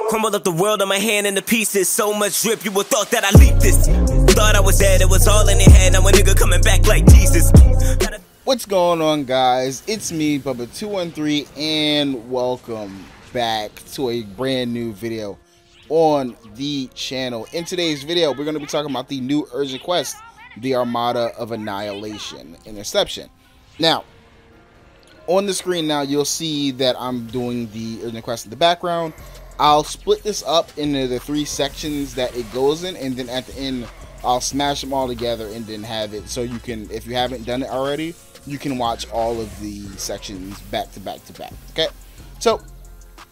Crumbled up the world on my hand into pieces. So much drip, you would thought that I leaked this. Thought I was dead, it was all in your head. Now a nigga coming back like Jesus. What's going on, guys? It's me, Pso2, and welcome back to a brand new video on the channel. In today's video, we're going to be talking about the new urgent quest, the Armada of Annihilation, Interception. Now, on the screen now, you'll see that I'm doing the urgent quest in the background. I'll split this up into the 3 sections that it goes in, and then at the end, I'll smash them all together and then have it so you can, if you haven't done it already, you can watch all of the sections back to back to back. Okay, so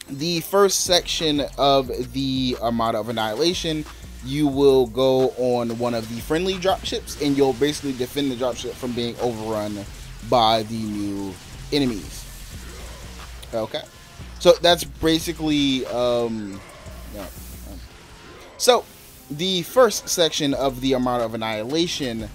the first section of the Armada of Annihilation, you will go on one of the friendly dropships, and you'll basically defend the dropship from being overrun by the new enemies. Okay, so that's basically so the first section of the Armada of Annihilation,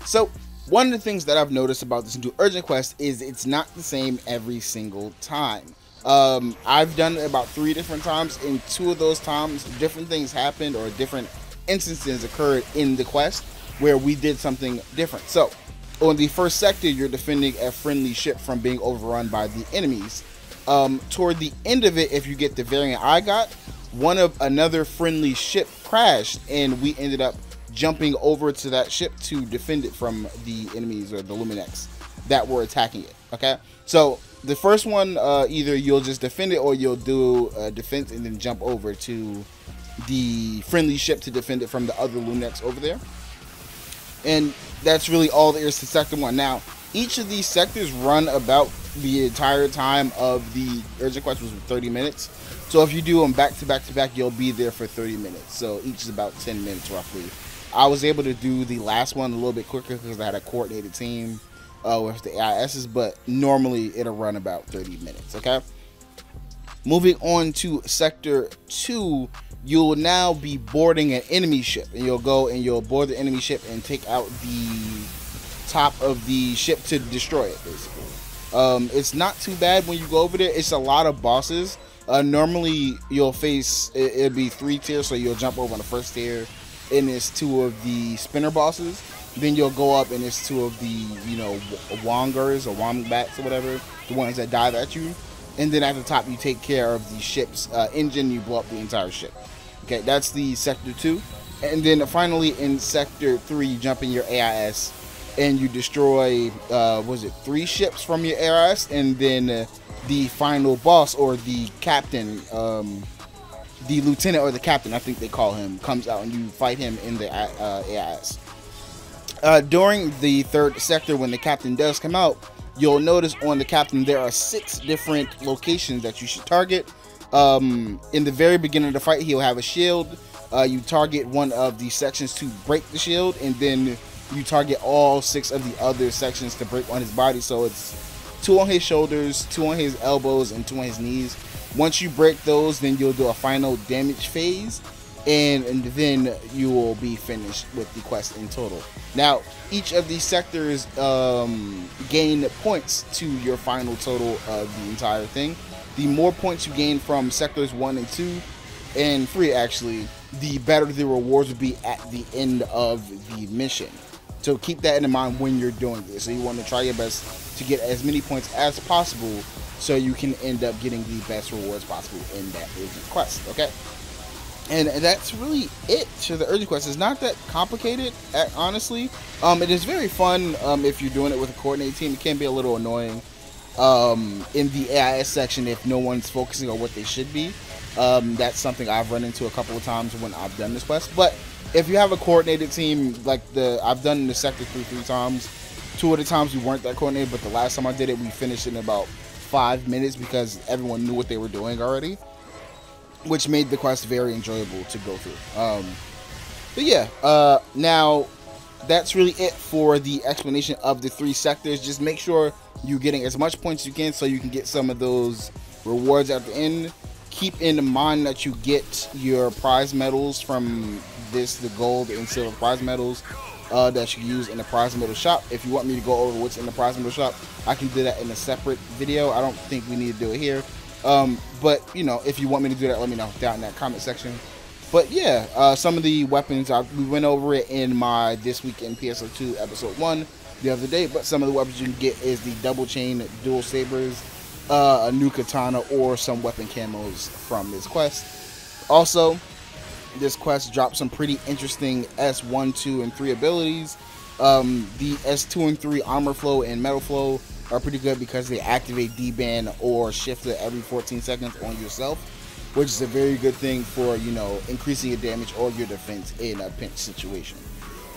so one of the things that I've noticed about this new urgent quest is it's not the same every single time. I've done it about 3 different times. In 2 of those times, different things happened, or different instances occurred in the quest where we did something different. So on the first sector, you're defending a friendly ship from being overrun by the enemies. Toward the end of it, if you get the variant I got, another friendly ship crashed, and we ended up jumping over to that ship to defend it from the enemies, or the Luminex that were attacking it. Okay, so the first one, either you'll just defend it, or you'll do a defense and then jump over to the friendly ship to defend it from the other Luminex over there. And that's really all there is to sector 1. Now, each of these sectors run about the entire time of the urgent quest, was 30 minutes. So if you do them back to back to back, you'll be there for 30 minutes. So each is about 10 minutes roughly. I was able to do the last one a little bit quicker because I had a coordinated team with the AISs, but normally it'll run about 30 minutes. Okay, moving on to sector 2, you'll now be boarding an enemy ship, and you'll go and you'll board the enemy ship and take out the top of the ship to destroy it, basically. It's not too bad when you go over there. It's a lot of bosses. Normally you'll face, it'll be 3 tiers, so you'll jump over on the first tier, and it's 2 of the spinner bosses. Then you'll go up, and it's 2 of the, you know, wongers or wombats or whatever, the ones that dive at you. And then at the top, you take care of the ship's engine. You blow up the entire ship. Okay, that's the sector 2. And then finally in sector 3, you jump in your AIS and you destroy, was it 3 ships from your AIS? And then the final boss, or the captain, the lieutenant or the captain, I think they call him, comes out, and you fight him in the AIS. During the 3rd sector, when the captain does come out, you'll notice on the captain there are 6 different locations that you should target. In the very beginning of the fight, he'll have a shield. You target one of the sections to break the shield, and then you target all 6 of the other sections to break on his body. So it's 2 on his shoulders, 2 on his elbows, and 2 on his knees. Once you break those, then you'll do a final damage phase, and then you will be finished with the quest in total. Now, each of these sectors gain points to your final total of the entire thing. The more points you gain from sectors 1 and 2 and 3, actually, the better the rewards will be at the end of the mission. So keep that in mind when you're doing this. So you want to try your best to get as many points as possible, so you can end up getting the best rewards possible in that urgent quest. Okay, and that's really it to the urgent quest. It's not that complicated, honestly. It is very fun if you're doing it with a coordinated team. It can be a little annoying in the AIS section if no one's focusing on what they should be. That's something I've run into a couple of times when I've done this quest. But if you have a coordinated team, like I've done the sector 3 times. 2 of the times we weren't that coordinated, but the last time I did it, we finished in about 5 minutes because everyone knew what they were doing already, which made the quest very enjoyable to go through. But yeah, now that's really it for the explanation of the 3 sectors. Just make sure you're getting as much points as you can so you can get some of those rewards at the end. Keep in mind that you get your prize medals from this, the gold and silver prize medals, that you use in the prize modal shop. If you want me to go over what's in the prize modal shop, I can do that in a separate video. I don't think we need to do it here. But you know, if you want me to do that, let me know down in that comment section. But yeah, some of the weapons, we went over it in my This Week in PSO2 episode 1 the other day, but some of the weapons you can get is the double chain dual sabers, a new katana, or some weapon camos from this quest. Also, this quest dropped some pretty interesting S1, 2, and 3 abilities. The S2 and 3 armor flow and metal flow are pretty good because they activate D-band or shift it every 14 seconds on yourself, which is a very good thing for, you know, increasing your damage or your defense in a pinch situation.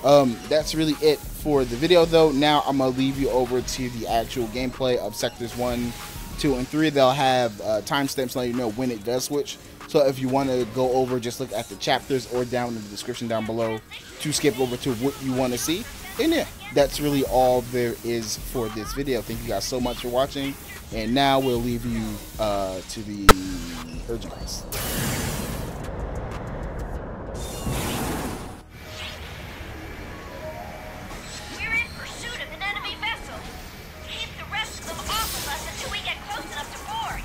That's really it for the video though. Now I'm going to leave you over to the actual gameplay of sectors 1, 2, and 3. They'll have timestamps letting you know when it does switch. So if you want to go over, just look at the chapters or down in the description down below to skip over to what you want to see. And yeah, that's really all there is for this video. Thank you guys so much for watching. And now we'll leave you to the urgent quest. We're in pursuit of an enemy vessel. Keep the rest of them off of us until we get close enough to board.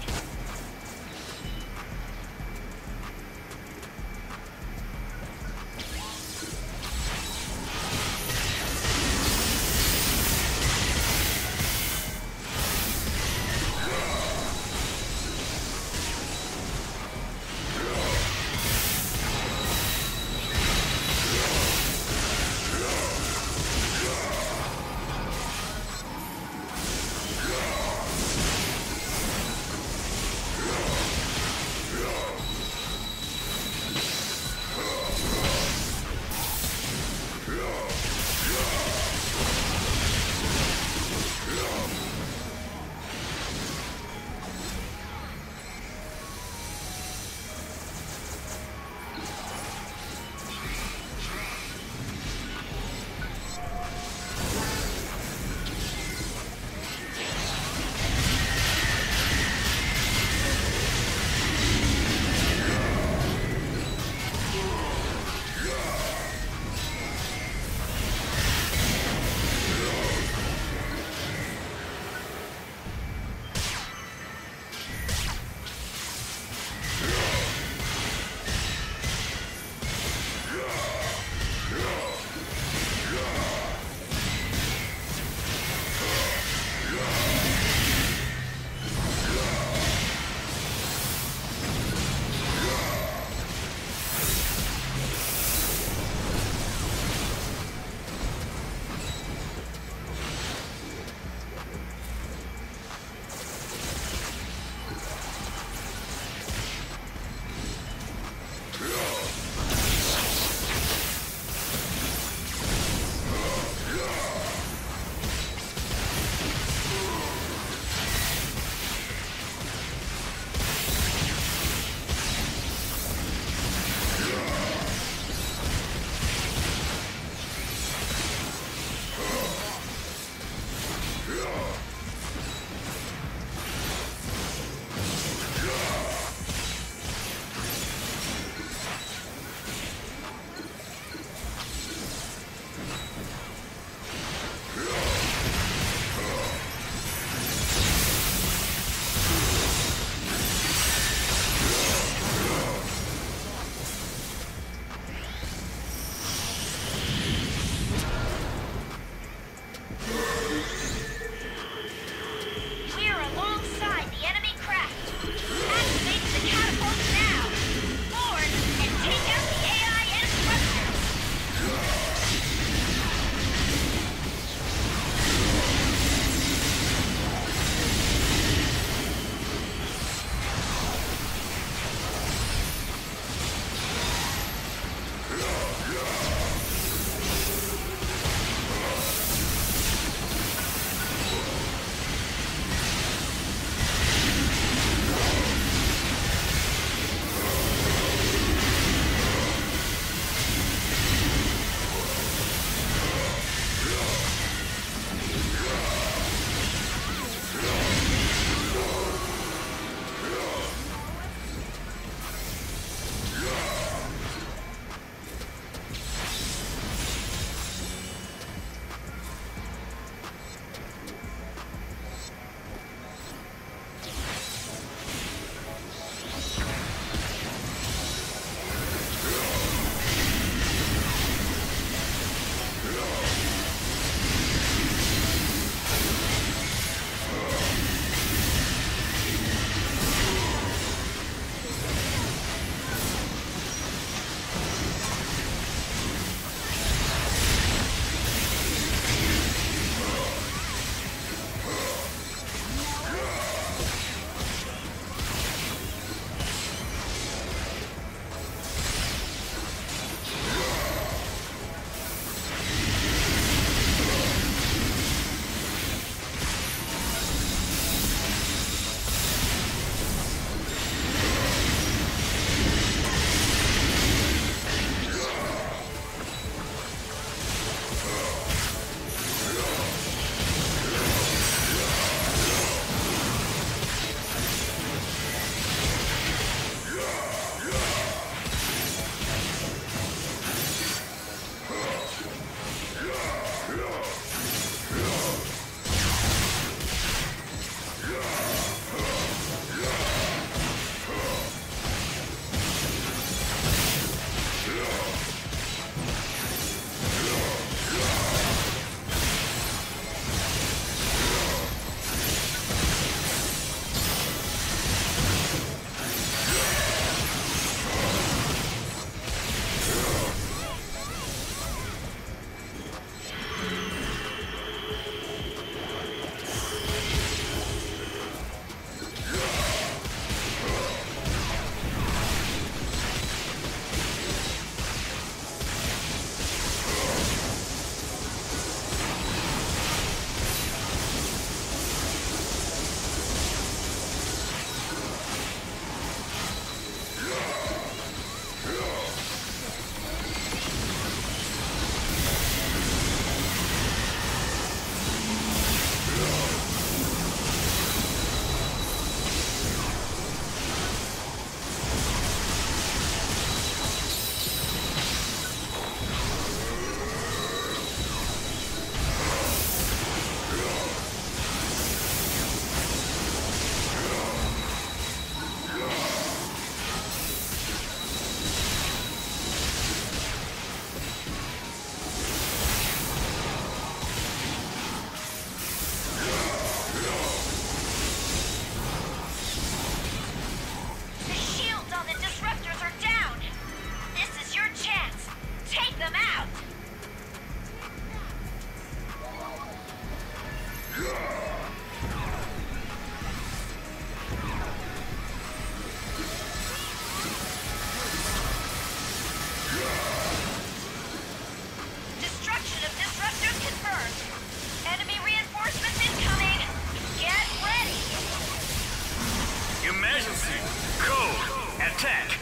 attack.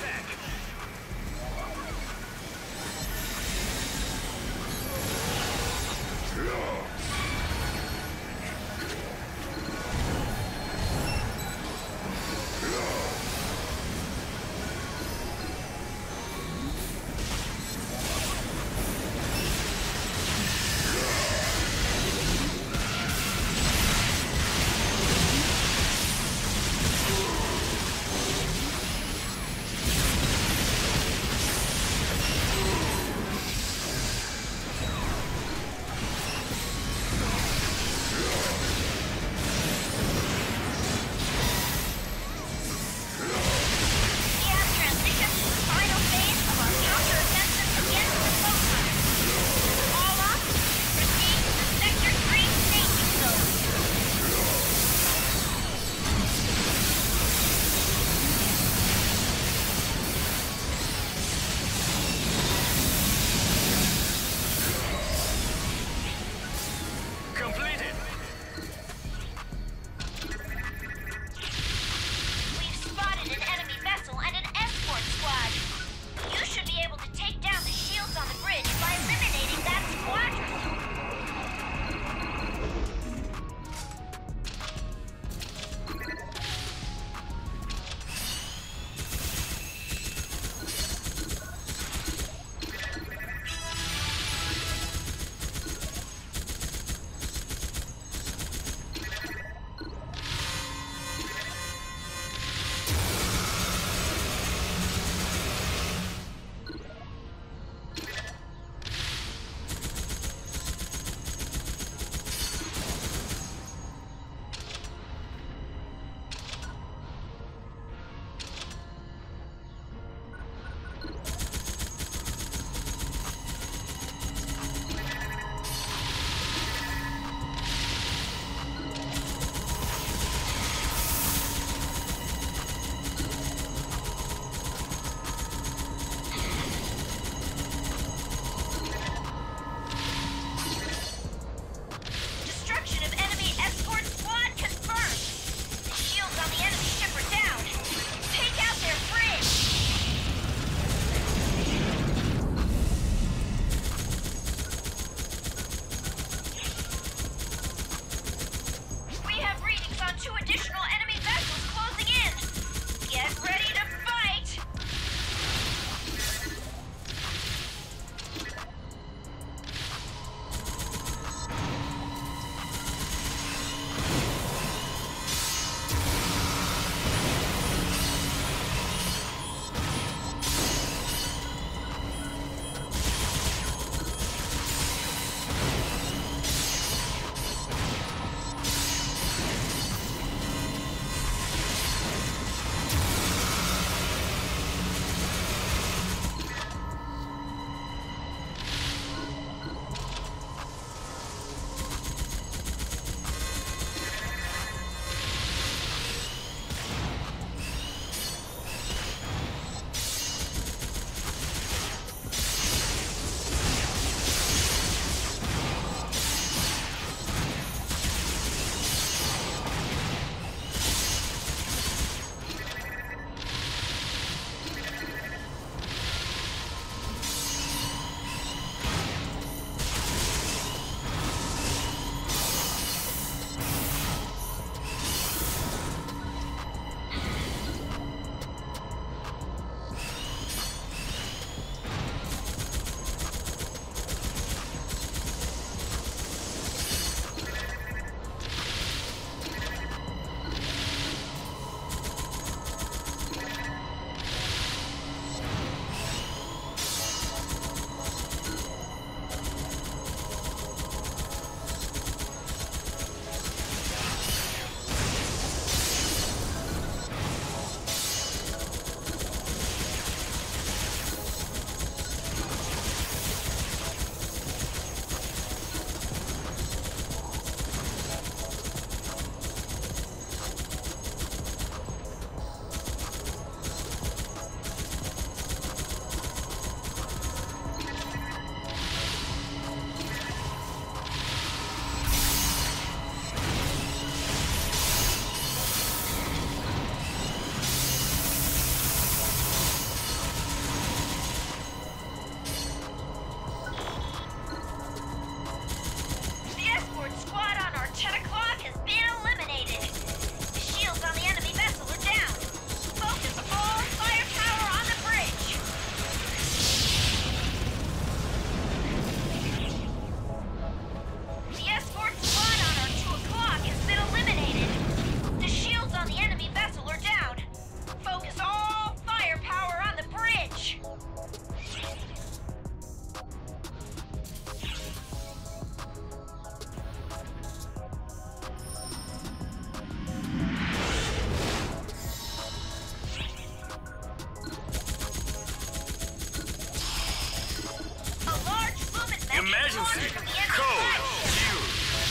order from the enemy flagship.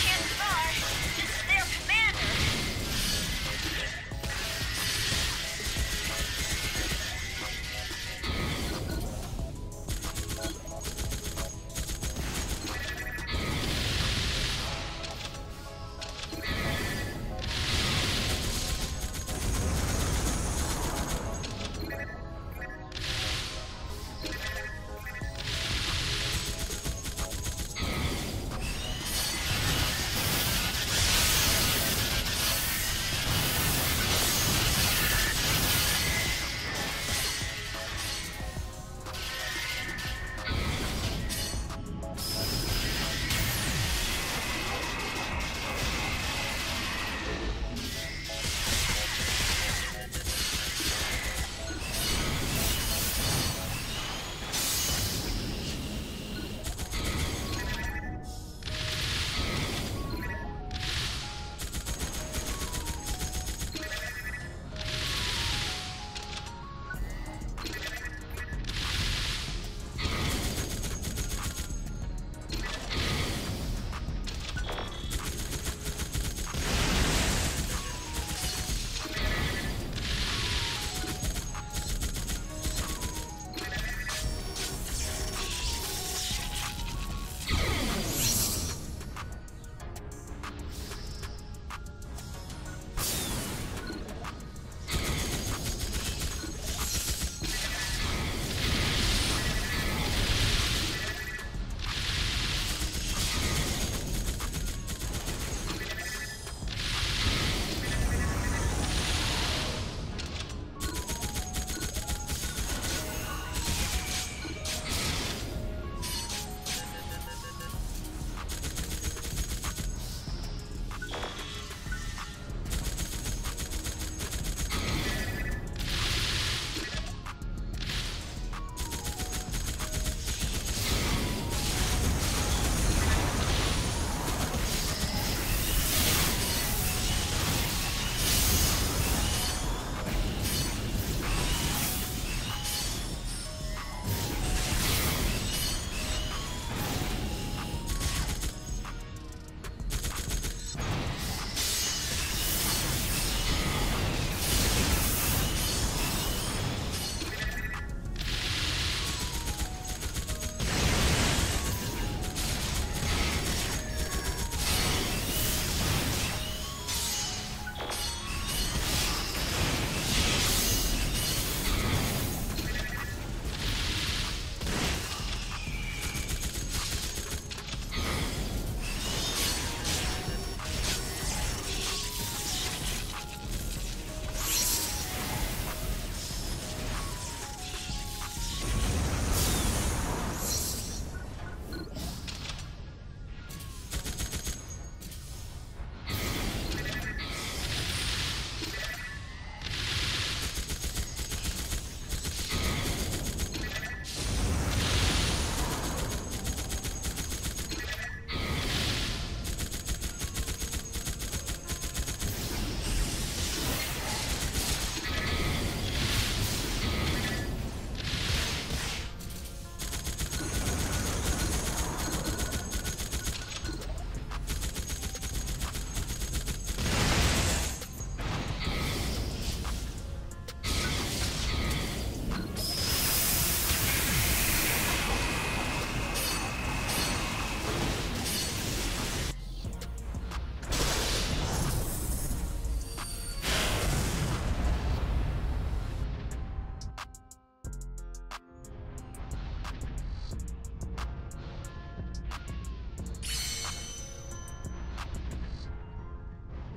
Chances are, this is their commander.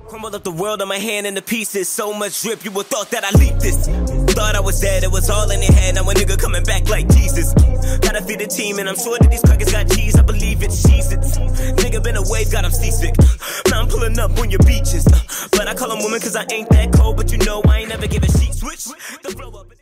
Crumbled up the world on my hand into pieces. So much drip, you would thought that I leaked this. Thought I was dead, it was all in your head. Now a nigga coming back like Jesus. Gotta feed the team, and I'm sure that these crackers got cheese. I believe it's Jesus. Nigga been away, got him seasick. Now I'm pulling up on your beaches. But I call them women cause I ain't that cold. But you know I ain't never give a sheet switch. The blow up.